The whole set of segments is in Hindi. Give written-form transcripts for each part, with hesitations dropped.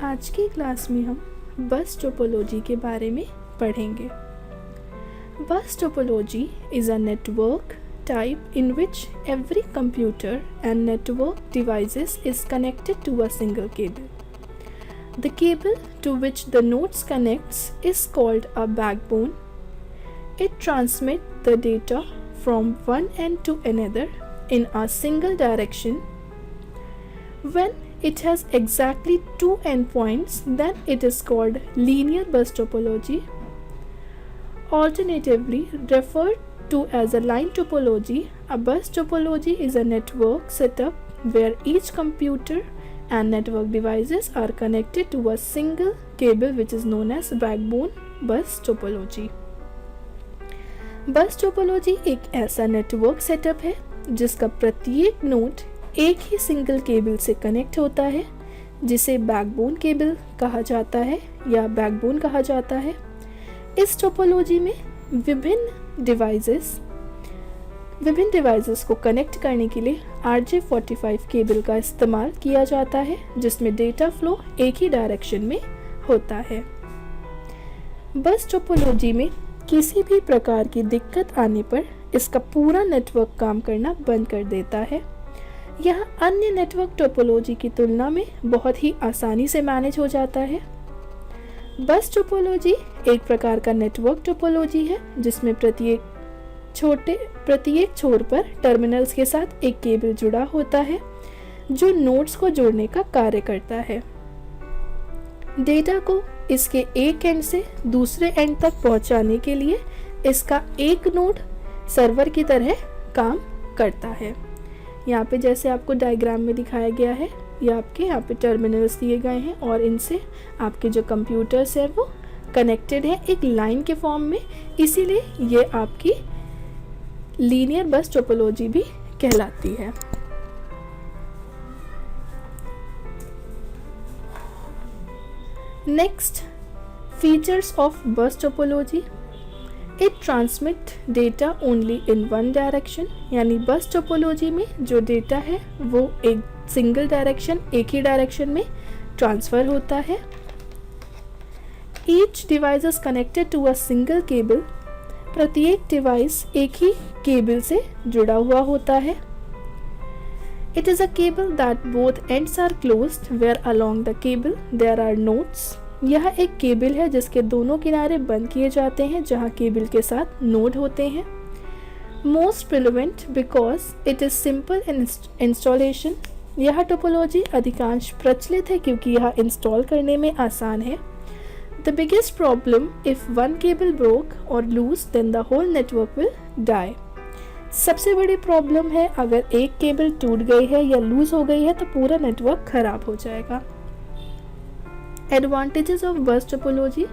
आज की क्लास में हम बस टोपोलॉजी के बारे में पढ़ेंगे। बस topology is a network type in which every computer and network devices is connected to a single cable. The cable to which the nodes connects is called a backbone. It transmits the data from one end to another in a single direction. When it has exactly two endpoints, then it is called linear bus topology, alternatively referred to as a line topology. A bus topology is a network setup where each computer and network devices are connected to a single cable which is known as backbone bus topology. बस टोपोलॉजी एक ऐसा नेटवर्क सेटअप है जिसका प्रत्येक नोड एक ही सिंगल केबल से कनेक्ट होता है, जिसे बैकबोन केबल कहा जाता है या बैकबोन कहा जाता है। इस टोपोलॉजी में विभिन्न डिवाइसेस को कनेक्ट करने के लिए RJ45 केबल का इस्तेमाल किया जाता है, जिसमें डेटा फ्लो एक ही डायरेक्शन में होता है। बस टोपोलॉजी में किसी भी प्रकार की दिक्कत आने पर इसका पूरा नेटवर्क काम करना बंद कर देता है। यह अन्य नेटवर्क टोपोलॉजी की तुलना में बहुत ही आसानी से मैनेज हो जाता है। बस टोपोलॉजी एक प्रकार का नेटवर्क टोपोलॉजी है जिसमें प्रत्येक छोर पर टर्मिनल्स के साथ एक केबल जुड़ा होता है जो नोड्स को जोड़ने का कार्य करता है। डेटा को इसके एक एंड से दूसरे एंड तक पहुंचाने के लिए इसका एक नोड सर्वर की तरह काम करता है। यहाँ पे जैसे आपको डायग्राम में दिखाया गया है, ये आपके यहाँ पे टर्मिनल्स दिए गए हैं और इनसे आपके जो कंप्यूटर्स है वो कनेक्टेड है एक लाइन के फॉर्म में, इसीलिए ये आपकी लीनियर बस टोपोलॉजी भी कहलाती है। Next, features of bus topology. It transmit data only in one direction, यानी बस टोपोलॉजी में जो डेटा है वो एक सिंगल डायरेक्शन, एक ही डायरेक्शन में ट्रांसफ़र होता है। Each device is connected to a single cable, प्रत्येक डिवाइस एक ही केबल से जुड़ा हुआ होता है। It is a cable that both ends are closed where along the cable there are nodes. यह एक केबल है जिसके दोनों किनारे बंद किए जाते हैं जहां केबल के साथ नोड होते हैं। Most relevant because it is simple in installation. यह टोपोलॉजी अधिकांश प्रचलित है क्योंकि यह इंस्टॉल करने में आसान है। The biggest problem, if one cable broke और loose then the whole network will die. सबसे बड़ी प्रॉब्लम है अगर एक केबल टूट गई है या लूज हो गई है तो पूरा नेटवर्क खराब हो जाएगा। Advantages of bus topology.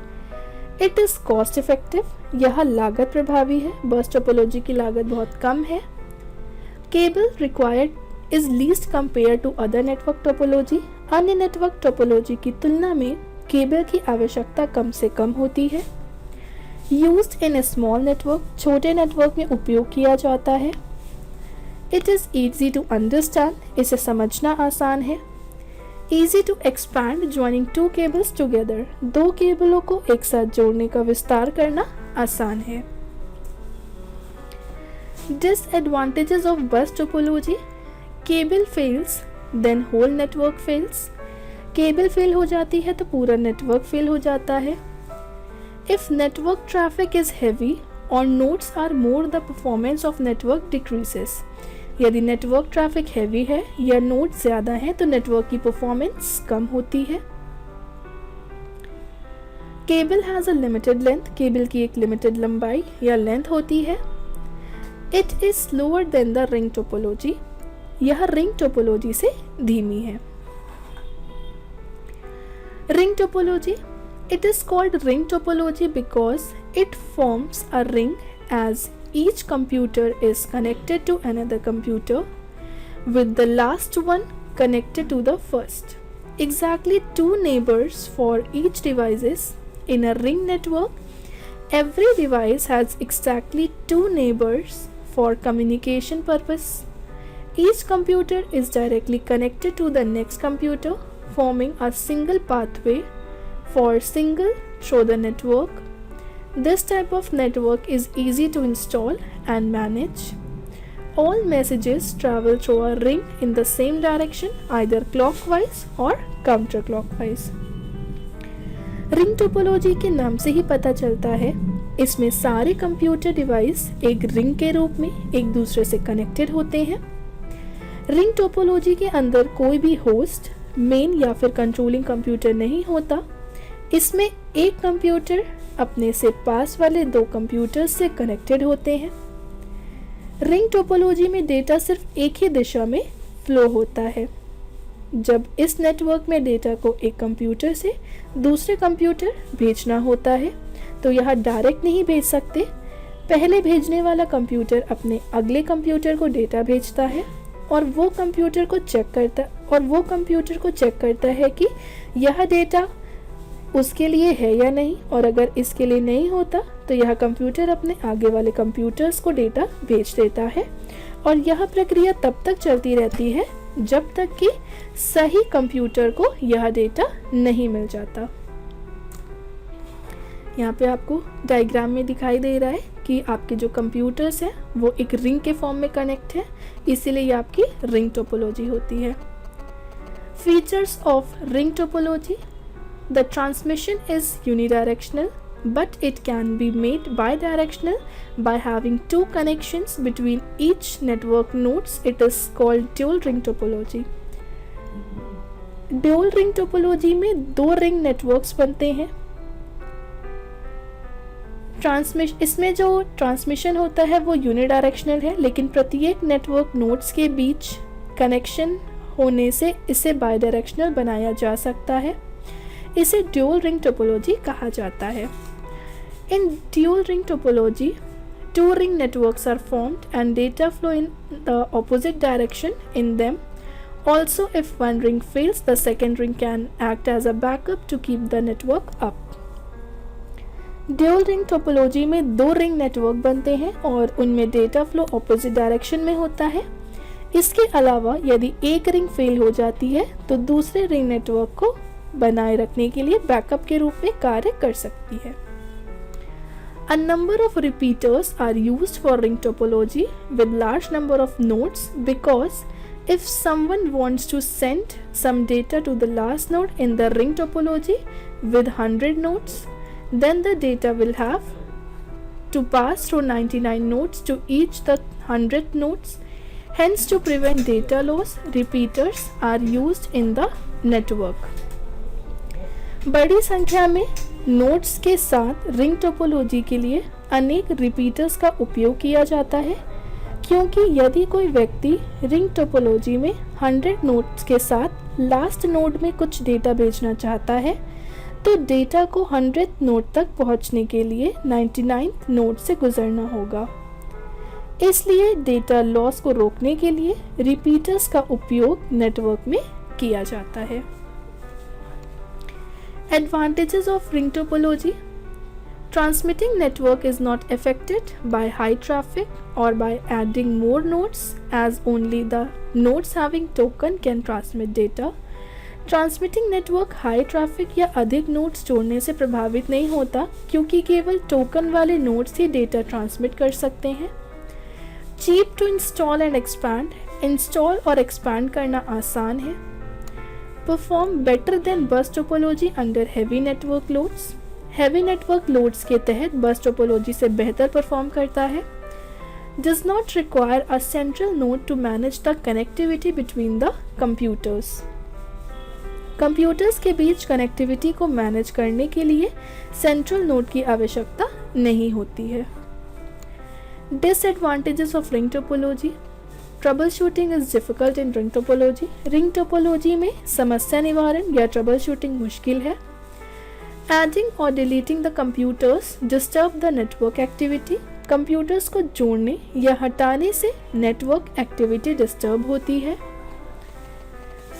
It is cost effective, यह लागत प्रभावी है। बस टोपोलॉजी की लागत बहुत कम है। Cable required is least compare to other network topology. अन्य नेटवर्क टोपोलॉजी की तुलना में केबल की आवश्यकता कम से कम होती है। Used in a small network, छोटे नेटवर्क में उपयोग किया जाता है। It is easy to understand, इसे समझना आसान है। Easy to expand joining to cables together, दो केबलों को एक साथ जोड़ने का विस्तार करना आसान है। Disadvantages of bus topology. Cable fails then whole network fails, cable fail हो जाती है तो पूरा नेटवर्क फेल हो जाता है। If network traffic is heavy और nodes are more the performance of network decreases. यदि नेटवर्क ट्रैफिक हैवी है या नोड ज़्यादा है तो नेटवर्क की परफॉर्मेंस कम होती है। Cable has a limited length, cable की एक लिमिटेड लंबाई या लेंथ होती है। It is slower then the ring topology, यह रिंग टोपोलॉजी से धीमी है। Ring topology. It is called ring topology because it forms a ring as each computer is connected to another computer with the last one connected to the first. Exactly two neighbors for each devices in a ring network. Every device has exactly two neighbors for communication purpose. Each computer is directly connected to the next computer forming a single pathway for single through the network. This type of network is easy to install and manage. All messages travel through a ring in the same direction, either clockwise or counterclockwise. Ring topology के नाम से ही पता चलता है, इसमें सारे कंप्यूटर डिवाइस एक रिंग के रूप में एक दूसरे से कनेक्टेड होते हैं। रिंग टोपोलॉजी के अंदर कोई भी होस्ट, मेन या फिर कंट्रोलिंग कंप्यूटर नहीं होता। इसमें एक कंप्यूटर अपने से पास वाले दो कंप्यूटर से कनेक्टेड होते हैं। रिंग टोपोलॉजी में डेटा सिर्फ एक ही दिशा में फ्लो होता है। जब इस नेटवर्क में डेटा को एक कंप्यूटर से दूसरे कंप्यूटर भेजना होता है तो यह डायरेक्ट नहीं भेज सकते। पहले भेजने वाला कंप्यूटर अपने अगले कंप्यूटर को डेटा भेजता है और वो कंप्यूटर को चेक करता है कि यह डेटा उसके लिए है या नहीं, और अगर इसके लिए नहीं होता तो यह कंप्यूटर अपने आगे वाले कंप्यूटर्स को डेटा भेज देता है। और यह प्रक्रिया तब तक चलती रहती है जब तक कि सही कंप्यूटर को यह डेटा नहीं मिल जाता। यहाँ पे आपको डायग्राम में दिखाई दे रहा है कि आपके जो कंप्यूटर्स हैं वो एक रिंग के फॉर्म में कनेक्ट है, इसीलिए ये आपकी रिंग टोपोलॉजी होती है। Features of ring topology: the transmission is unidirectional, but it can be made bidirectional by having two connections between each network nodes. It is called dual ring topology. Dual ring topology में दो रिंग नेटवर्क्स बनते हैं। इसमें जो ट्रांसमिशन होता है वो यूनिडायरेक्शनल है, लेकिन प्रत्येक नेटवर्क नोड्स के बीच कनेक्शन होने से इसे बायडायरेक्शनल बनाया जा सकता है। इसे ड्यूल रिंग टोपोलॉजी कहा जाता है। In dual ring topology, two ring networks are formed and data flow in the opposite direction in them. Also, if one ring fails, the second ring can act as a backup to keep the network up. Dual ring topology में दो रिंग नेटवर्क बनते हैं और उनमें डेटा फ्लो ऑपोजिट डायरेक्शन में होता है। इसके अलावा यदि एक रिंग फेल हो जाती है तो दूसरे रिंग नेटवर्क को बनाए रखने के लिए बैकअप के रूप में कार्य कर सकती है। A number of repeaters are used for ring topology with large number of nodes, because if someone wants to send some data to the last node in the ring topology with 100 nodes, then the data will have to pass through 99 nodes to each the 100 nodes. Hence, to prevent data loss, repeaters are used in the network. बड़ी संख्या में नोड्स के साथ रिंग टोपोलॉजी के लिए अनेक रिपीटर्स का उपयोग किया जाता है, क्योंकि यदि कोई व्यक्ति रिंग टोपोलॉजी में 100 नोड्स के साथ लास्ट नोड में कुछ डेटा भेजना चाहता है तो डेटा को 100 नोड तक पहुंचने के लिए 99 नोड से गुजरना होगा। इसलिए डेटा लॉस को रोकने के लिए रिपीटर्स का उपयोग नेटवर्क में किया जाता है। Advantages of ring topology: transmitting network is not affected by high traffic or by adding more nodes, as only the nodes having token can transmit data. Transmitting network high traffic या अधिक nodes जोड़ने से प्रभावित नहीं होता, क्योंकि केवल टोकन वाले nodes ही डेटा ट्रांसमिट कर सकते हैं। Cheap to install and expand: install और एक्सपैंड करना आसान है। Perform better than bus topology under heavy network loads. Heavy network loads के तहत bus topology से बेहतर परफॉर्म करता है। Does not require a central node to manage the connectivity between the computers. Computers के बीच कनेक्टिविटी को मैनेज करने के लिए सेंट्रल नोड की आवश्यकता नहीं होती है। Disadvantages of ring topology: trouble shooting is difficult in ring topology. Ring topology में समस्या निवारण या ट्रबल शूटिंग मुश्किल है। एडिंग और deleting the computers disturb the network activity. Computers को जोड़ने या हटाने से नेटवर्क एक्टिविटी डिस्टर्ब होती है।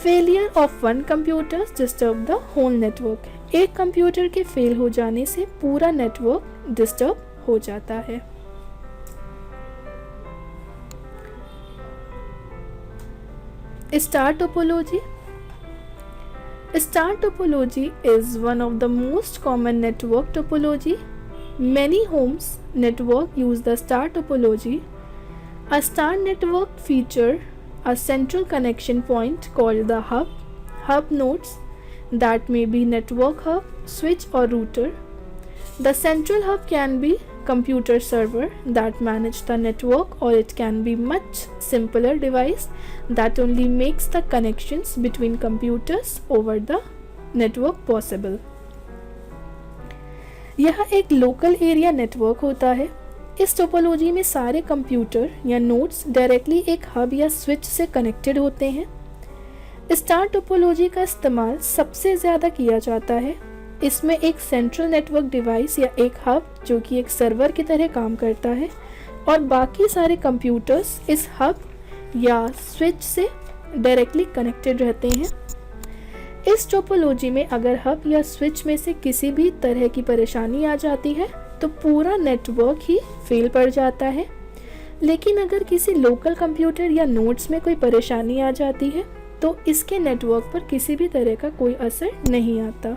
Failure of one computer disturb the whole network. एक कंप्यूटर के फेल हो जाने से पूरा नेटवर्क डिस्टर्ब हो जाता है। Star topology: Star topology is one of the most common network topology. Many homes network use the star topology. A star network feature a central connection point called the hub nodes that may be network hub, switch or router. The central hub can be computer server that manage the network, or it can be much simpler device that only makes the connections between computers over the network possible. यह एक लोकल एरिया नेटवर्क होता है। इस टोपोलॉजी में सारे कंप्यूटर या नोड्स डायरेक्टली एक हब या स्विच से कनेक्टेड होते हैं। स्टार टोपोलॉजी का इस्तेमाल सबसे ज़्यादा किया जाता है। इसमें एक सेंट्रल नेटवर्क डिवाइस या एक हब जो कि एक सर्वर की तरह काम करता है, और बाकी सारे कंप्यूटर्स इस हब या स्विच से डायरेक्टली कनेक्टेड रहते हैं। इस टोपोलॉजी में अगर हब या स्विच में से किसी भी तरह की परेशानी आ जाती है तो पूरा नेटवर्क ही फेल पड़ जाता है। लेकिन अगर किसी लोकल कंप्यूटर या नोड्स में कोई परेशानी आ जाती है तो इसके नेटवर्क पर किसी भी तरह का कोई असर नहीं आता।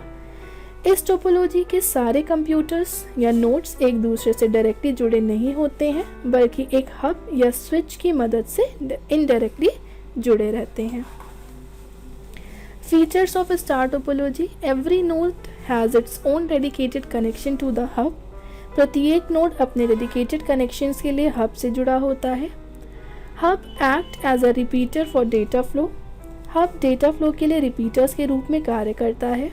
इस टोपोलॉजी के सारे कंप्यूटर्स या नोड्स एक दूसरे से डायरेक्टली जुड़े नहीं होते हैं, बल्कि एक हब या स्विच की मदद से इनडायरेक्टली जुड़े रहते हैं। Features of star topology: every node has its own dedicated connection to the hub. प्रत्येक नोड अपने डेडिकेटेड कनेक्शंस के लिए हब से जुड़ा होता है। Hub act as a repeater for data flow. Hub data flow के लिए रिपीटर्स के रूप में कार्य करता है।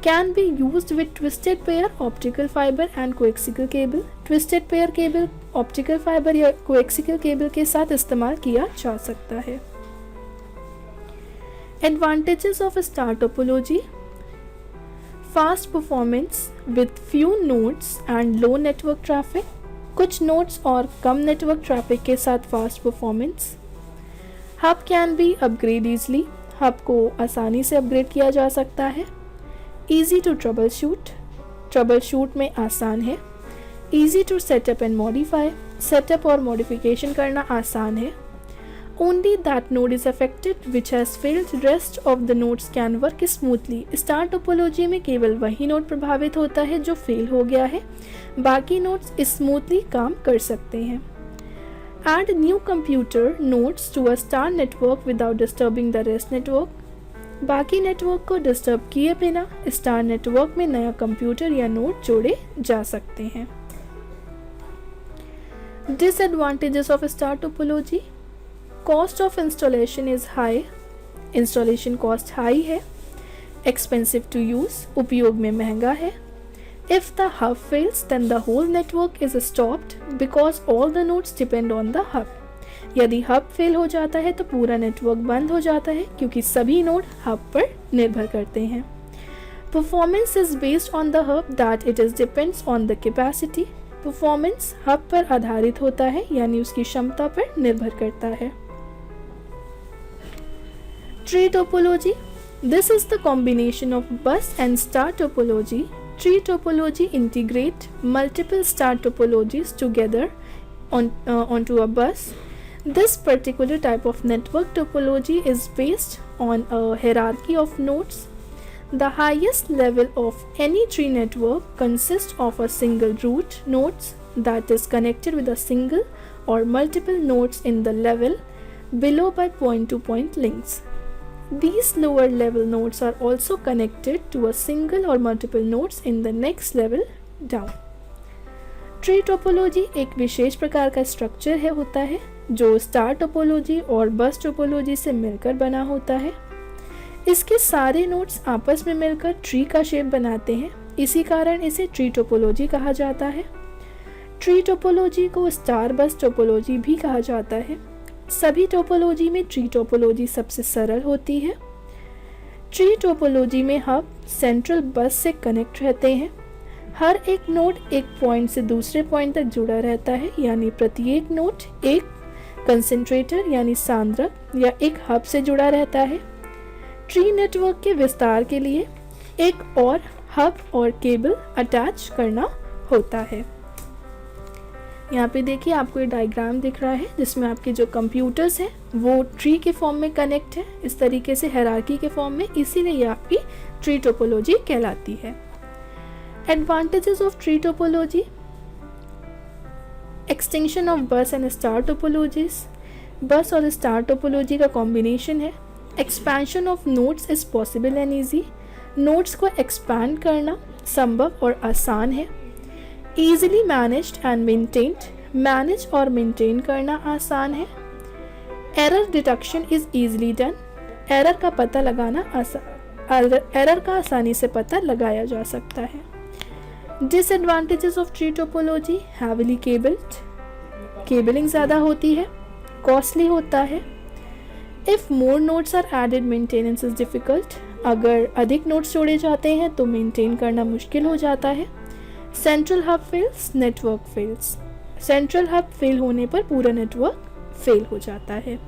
Can be used with twisted pair, optical fibre and coaxial cable. Twisted pair cable, optical fibre या कोएक्सियल केबल के साथ इस्तेमाल किया जा सकता है। Advantages of star topology: fast performance with few nodes and low network traffic. कुछ नोड्स और कम नेटवर्क ट्रैफिक के साथ fast performance. Hub can be upgrade easily. Hub को आसानी से अपग्रेड किया जा सकता है। ईजी टू ट्रबल शूट में आसान है। Easy to setup and modify. Setup और मॉडिफिकेशन करना आसान है। Only that node is affected which has failed. Rest of the nodes can work smoothly. Star topology में केवल वही नोड प्रभावित होता है जो फेल हो गया है, बाकी नोड्स स्मूथली काम कर सकते हैं। Add new computer nodes to a star network without disturbing the rest network. बाकी नेटवर्क को डिस्टर्ब किए बिना स्टार नेटवर्क में नया कंप्यूटर या नोड जोड़े जा सकते हैं। Disadvantages of star topology: cost of installation is high. Installation cost high है। एक्सपेंसिव टू यूज़, उपयोग में महंगा है। If the hub fails then the whole network is stopped because all the nodes depend on the hub. यदि हब फेल हो जाता है तो पूरा नेटवर्क बंद हो जाता है क्योंकि सभी नोड हब पर निर्भर करते हैं। Performance is based on the hub that it is depends on the capacity. Performance hub पर आधारित होता है यानी उसकी क्षमता पर निर्भर करता है। Tree topology: this is the combination of bus and star topology. Tree topology integrate multiple star topologies together onto a bus. This particular type of network topology is based on a hierarchy of nodes. The highest level of any tree network consists of a single root nodes that is connected with a single or multiple nodes in the level below by point-to-point links. These lower level nodes are also connected to a single or multiple nodes in the next level down. Tree topology एक विशेष प्रकार का स्ट्रक्चर होता है जो स्टार टोपोलॉजी और बस टोपोलॉजी से मिलकर बना होता है। इसके सारे नोड्स आपस में मिलकर ट्री का शेप बनाते हैं, इसी कारण इसे ट्री टोपोलॉजी कहा जाता है। ट्री टोपोलॉजी को स्टार बस टोपोलॉजी भी कहा जाता है। सभी टोपोलॉजी में ट्री टोपोलॉजी सबसे सरल होती है। ट्री टोपोलॉजी में हब सेंट्रल बस से कनेक्ट रहते हैं। हर एक नोड एक पॉइंट से दूसरे पॉइंट तक जुड़ा रहता है, यानी प्रत्येक नोड एक कंसेंट्रेटर यानी सांद्रक या एक हब से जुड़ा रहता है। ट्री नेटवर्क के विस्तार के लिए एक और हब और केबल अटैच करना होता है। यहाँ पे देखिए आपको ये डायग्राम दिख रहा है जिसमें आपके जो कंप्यूटर्स हैं वो ट्री के फॉर्म में कनेक्ट है, इस तरीके से हायरार्की के फॉर्म में, इसीलिए ये आपकी ट्री टोपोलॉजी कहलाती है। Advantages of tree topology: extension of बस एंड स्टार टोपोलॉजीज, बस और स्टार टोपोलॉजी का कॉम्बिनेशन है। Expansion of nodes is possible and easy, nodes को एक्सपैंड करना संभव और आसान है। Easily managed and maintained, manage और मेंटेन करना आसान है। Error detection is easily done, error का पता लगाना एरर का आसानी से पता लगाया जा सकता है। Disadvantages of tree topology: heavily cabled, cabling ज़्यादा होती है, कॉस्टली होता है। If more nodes are added maintenance is difficult, अगर अधिक नोड्स जोड़े जाते हैं तो मेंटेन करना मुश्किल हो जाता है। Central hub fails, network fails, central hub fail होने पर पूरा नेटवर्क फेल हो जाता है।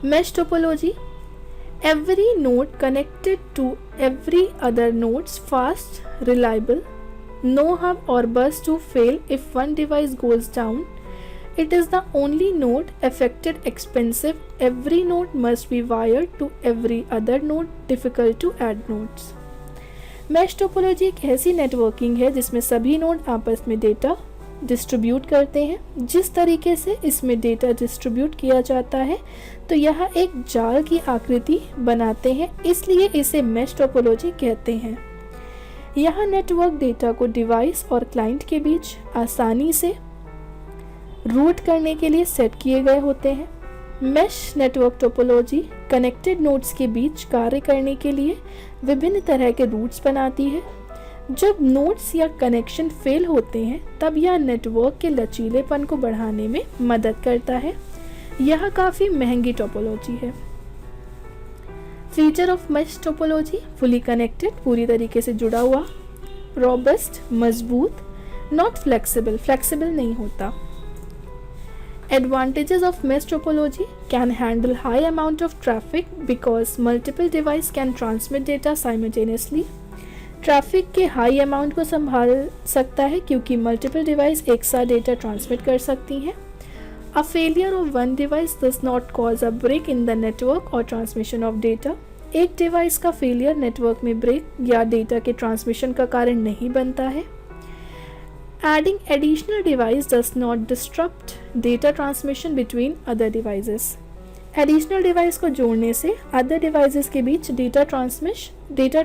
Mesh topology: every node connected to every other nodes fast, reliable, no hub or bus to fail if one device goes down. It is the only node affected, expensive, every node must be wired to every other node, difficult to add nodes. Mesh topology एक ऐसी नेटवर्किंग है जिसमें सभी नोड आपस में डेटा डिस्ट्रीब्यूट करते हैं। जिस तरीके से इसमें डेटा डिस्ट्रीब्यूट किया जाता है तो यह एक जाल की आकृति बनाते हैं, इसलिए इसे मेश टोपोलॉजी कहते हैं। यह नेटवर्क डेटा को डिवाइस और क्लाइंट के बीच आसानी से रूट करने के लिए सेट किए गए होते हैं। Mesh network topology connected nodes के बीच कार्य करने के लिए विभिन्न तरह के रूट्स बनाती है। जब नोड्स या कनेक्शन फेल होते हैं तब यह नेटवर्क के लचीलेपन को बढ़ाने में मदद करता है। यह काफ़ी महंगी टोपोलॉजी है। Feature of mesh topology: fully connected, पूरी तरीके से जुड़ा हुआ। रोबस्ट, मजबूत। नॉट फ्लेक्सिबल, फ्लेक्सिबल नहीं होता। Advantages of mesh topology: can handle high amount of traffic because multiple device can transmit data simultaneously. Traffic के हाई अमाउंट को संभाल सकता है क्योंकि मल्टीपल डिवाइस एक साथ डेटा ट्रांसमिट कर सकती हैं। A failure of one device does not cause a break in the network और ट्रांसमिशन ऑफ डेटा। एक डिवाइस का फेलियर नेटवर्क में ब्रेक या डेटा के ट्रांसमिशन का कारण नहीं बनता है। Adding additional device does not disrupt data transmission between other devices. Additional device को जोड़ने से other devices के बीच data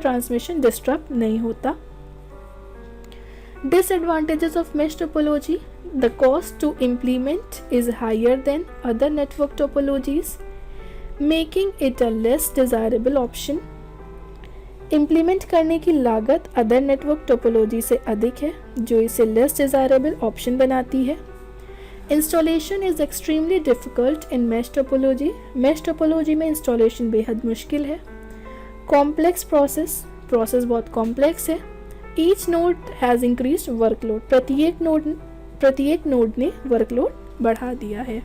transmission disrupt नहीं होता। Disadvantages of mesh topology: the cost to implement is higher than other network topologies, making it a less desirable option. Implement करने की लागत अदर नेटवर्क टोपोलॉजी से अधिक है जो इसे लेस डिज़ायरेबल ऑप्शन बनाती है। Installation is extremely difficult in mesh topology, mesh topology में इंस्टॉलेशन बेहद मुश्किल है। कॉम्प्लेक्स प्रोसेस बहुत कॉम्प्लेक्स है। Each node has increased workload, प्रत्येक नोड ने वर्कलोड बढ़ा दिया है।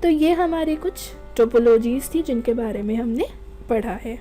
तो ये हमारी कुछ टोपोलॉजीज़ थी जिनके बारे में हमने पढ़ा है।